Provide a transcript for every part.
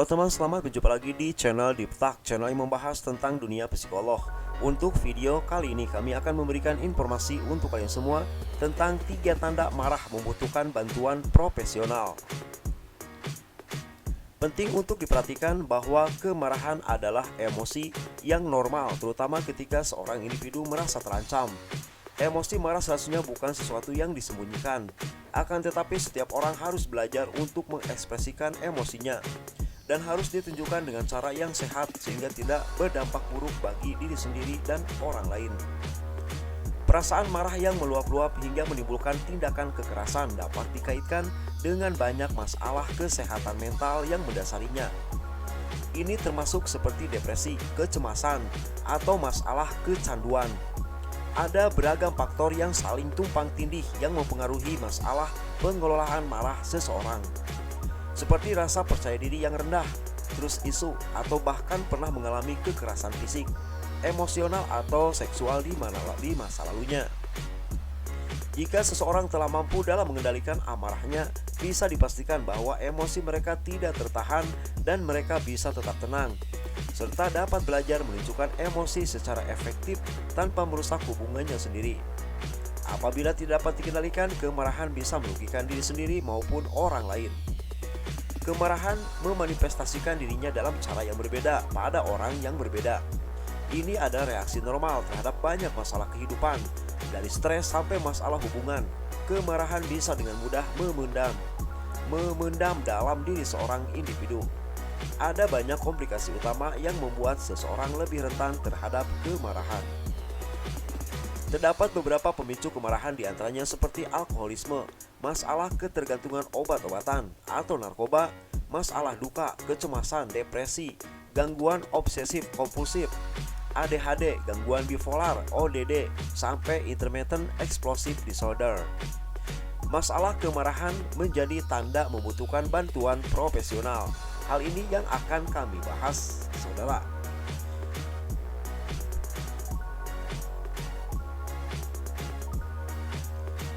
Halo teman, selamat berjumpa lagi di channel Deep Talk, channel yang membahas tentang dunia psikolog. Untuk video kali ini kami akan memberikan informasi untuk kalian semua tentang 3 tanda marah membutuhkan bantuan profesional. Penting untuk diperhatikan bahwa kemarahan adalah emosi yang normal, terutama ketika seorang individu merasa terancam. Emosi marah seharusnya bukan sesuatu yang disembunyikan. Akan tetapi setiap orang harus belajar untuk mengekspresikan emosinya, dan harus ditunjukkan dengan cara yang sehat sehingga tidak berdampak buruk bagi diri sendiri dan orang lain. Perasaan marah yang meluap-luap hingga menimbulkan tindakan kekerasan dapat dikaitkan dengan banyak masalah kesehatan mental yang mendasarinya. Ini termasuk seperti depresi, kecemasan, atau masalah kecanduan. Ada beragam faktor yang saling tumpang tindih yang mempengaruhi masalah pengelolaan marah seseorang, seperti rasa percaya diri yang rendah, terus isu, atau bahkan pernah mengalami kekerasan fisik, emosional, atau seksual di masa lalunya. Jika seseorang telah mampu dalam mengendalikan amarahnya, bisa dipastikan bahwa emosi mereka tidak tertahan dan mereka bisa tetap tenang, serta dapat belajar menunjukkan emosi secara efektif tanpa merusak hubungannya sendiri. Apabila tidak dapat dikendalikan, kemarahan bisa merugikan diri sendiri maupun orang lain. Kemarahan memanifestasikan dirinya dalam cara yang berbeda pada orang yang berbeda. Ini adalah reaksi normal terhadap banyak masalah kehidupan, dari stres sampai masalah hubungan. Kemarahan bisa dengan mudah memendam dalam diri seorang individu. Ada banyak komplikasi utama yang membuat seseorang lebih rentan terhadap kemarahan. Terdapat beberapa pemicu kemarahan, diantaranya seperti alkoholisme, masalah ketergantungan obat-obatan atau narkoba, masalah duka, kecemasan, depresi, gangguan obsesif kompulsif, ADHD, gangguan bipolar, ODD, sampai intermittent explosive disorder. Masalah kemarahan menjadi tanda membutuhkan bantuan profesional. Hal ini yang akan kami bahas, saudara.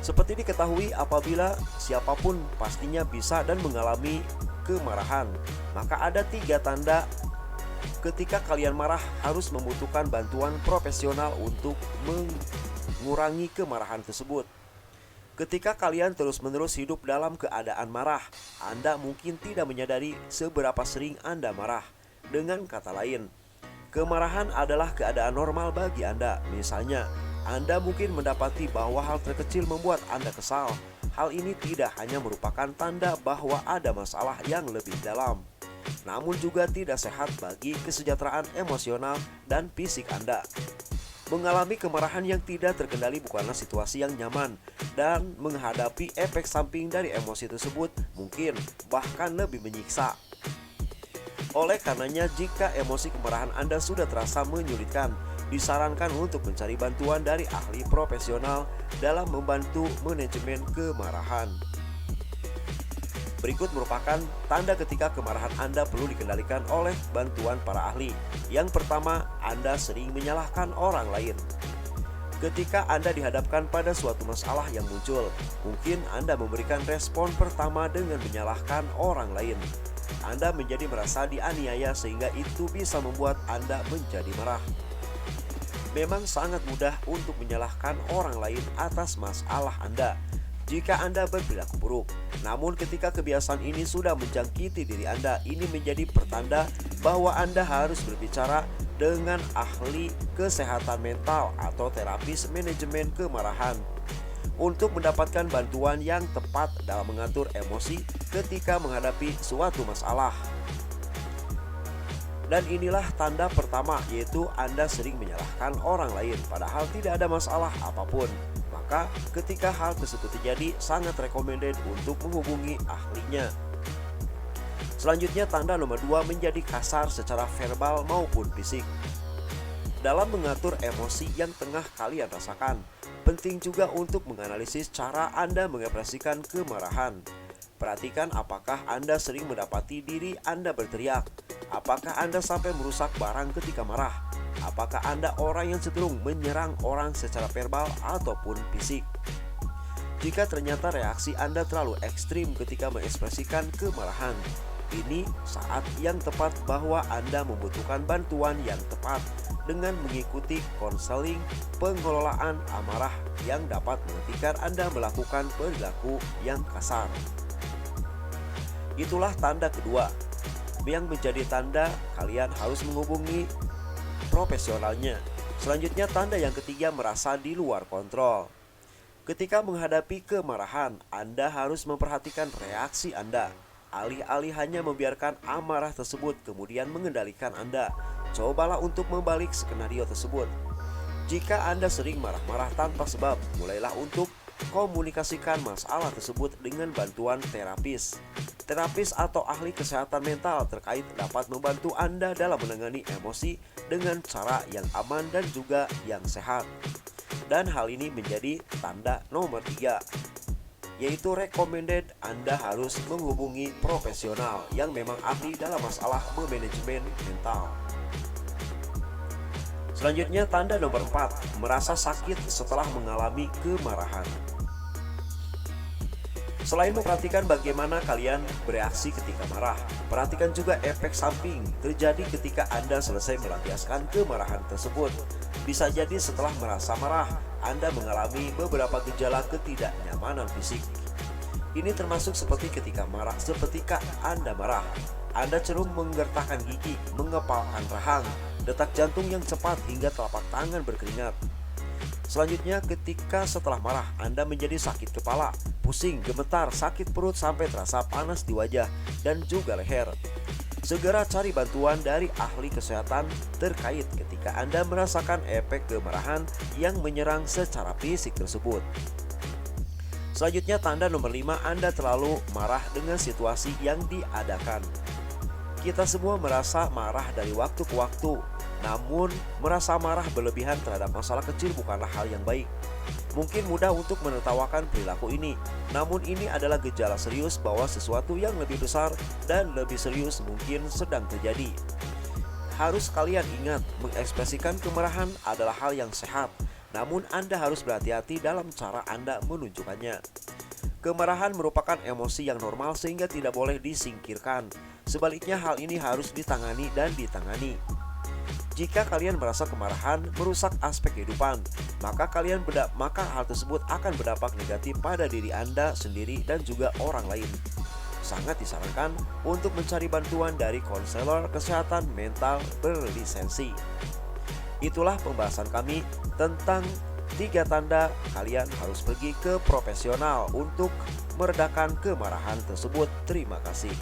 Seperti diketahui, apabila siapapun pastinya bisa dan mengalami kemarahan, maka ada 3 tanda ketika kalian marah harus membutuhkan bantuan profesional untuk mengurangi kemarahan tersebut. Ketika kalian terus-menerus hidup dalam keadaan marah, Anda mungkin tidak menyadari seberapa sering Anda marah. Dengan kata lain, kemarahan adalah keadaan normal bagi Anda. Misalnya, Anda mungkin mendapati bahwa hal terkecil membuat Anda kesal. Hal ini tidak hanya merupakan tanda bahwa ada masalah yang lebih dalam, namun juga tidak sehat bagi kesejahteraan emosional dan fisik Anda. Mengalami kemarahan yang tidak terkendali bukanlah situasi yang nyaman, dan menghadapi efek samping dari emosi tersebut mungkin bahkan lebih menyiksa. Oleh karenanya, jika emosi kemarahan Anda sudah terasa menyulitkan, disarankan untuk mencari bantuan dari ahli profesional dalam membantu manajemen kemarahan. Berikut merupakan tanda ketika kemarahan Anda perlu dikendalikan oleh bantuan para ahli. Yang pertama, Anda sering menyalahkan orang lain. Ketika Anda dihadapkan pada suatu masalah yang muncul, mungkin Anda memberikan respon pertama dengan menyalahkan orang lain. Anda menjadi merasa dianiaya sehingga itu bisa membuat Anda menjadi marah. Memang sangat mudah untuk menyalahkan orang lain atas masalah Anda jika Anda berperilaku buruk. Namun ketika kebiasaan ini sudah menjangkiti diri Anda, ini menjadi pertanda bahwa Anda harus berbicara dengan ahli kesehatan mental atau terapis manajemen kemarahan untuk mendapatkan bantuan yang tepat dalam mengatur emosi ketika menghadapi suatu masalah. Dan inilah tanda pertama, yaitu Anda sering menyalahkan orang lain padahal tidak ada masalah apapun. Maka ketika hal tersebut terjadi, sangat recommended untuk menghubungi ahlinya. Selanjutnya, tanda nomor 2, menjadi kasar secara verbal maupun fisik. Dalam mengatur emosi yang tengah kalian rasakan, penting juga untuk menganalisis cara Anda mengekspresikan kemarahan. Perhatikan apakah Anda sering mendapati diri Anda berteriak. Apakah Anda sampai merusak barang ketika marah? Apakah Anda orang yang cenderung menyerang orang secara verbal ataupun fisik? Jika ternyata reaksi Anda terlalu ekstrim ketika mengekspresikan kemarahan, Ini saat yang tepat bahwa Anda membutuhkan bantuan yang tepat dengan mengikuti konseling pengelolaan amarah yang dapat menghentikan Anda melakukan perilaku yang kasar. Itulah tanda kedua, yang menjadi tanda kalian harus menghubungi profesionalnya. Selanjutnya, tanda yang ketiga, merasa di luar kontrol. Ketika menghadapi kemarahan, Anda harus memperhatikan reaksi Anda. Alih-alih hanya membiarkan amarah tersebut kemudian mengendalikan Anda, cobalah untuk membalik skenario tersebut. Jika Anda sering marah-marah tanpa sebab, mulailah untuk komunikasikan masalah tersebut dengan bantuan terapis. Terapis atau ahli kesehatan mental terkait dapat membantu Anda dalam menangani emosi dengan cara yang aman dan juga yang sehat. Dan hal ini menjadi tanda nomor 3, yaitu recommended. Anda harus menghubungi profesional yang memang ahli dalam masalah manajemen mental. Selanjutnya, tanda nomor 4, merasa sakit setelah mengalami kemarahan. Selain memperhatikan bagaimana kalian bereaksi ketika marah, perhatikan juga efek samping terjadi ketika Anda selesai melampiaskan kemarahan tersebut. Bisa jadi setelah merasa marah, Anda mengalami beberapa gejala ketidaknyamanan fisik. Ini termasuk seperti ketika Anda marah, Anda cenderung menggertakkan gigi, mengepalkan rahang, detak jantung yang cepat hingga telapak tangan berkeringat. Selanjutnya, ketika setelah marah, Anda menjadi sakit kepala, pusing, gemetar, sakit perut sampai terasa panas di wajah dan juga leher. Segera cari bantuan dari ahli kesehatan terkait ketika Anda merasakan efek kemarahan yang menyerang secara fisik tersebut. Selanjutnya, tanda nomor 5, Anda terlalu marah dengan situasi yang diadakan. Kita semua merasa marah dari waktu ke waktu, namun merasa marah berlebihan terhadap masalah kecil bukanlah hal yang baik. Mungkin mudah untuk menertawakan perilaku ini, namun ini adalah gejala serius bahwa sesuatu yang lebih besar dan lebih serius mungkin sedang terjadi. Harus kalian ingat, mengekspresikan kemarahan adalah hal yang sehat, namun Anda harus berhati-hati dalam cara Anda menunjukkannya. Kemarahan merupakan emosi yang normal sehingga tidak boleh disingkirkan. Sebaliknya, hal ini harus ditangani dan ditangani. Jika kalian merasa kemarahan merusak aspek kehidupan, maka hal tersebut akan berdampak negatif pada diri Anda sendiri dan juga orang lain. Sangat disarankan untuk mencari bantuan dari konselor kesehatan mental berlisensi. Itulah pembahasan kami tentang 3 tanda kalian harus pergi ke profesional untuk meredakan kemarahan tersebut. Terima kasih.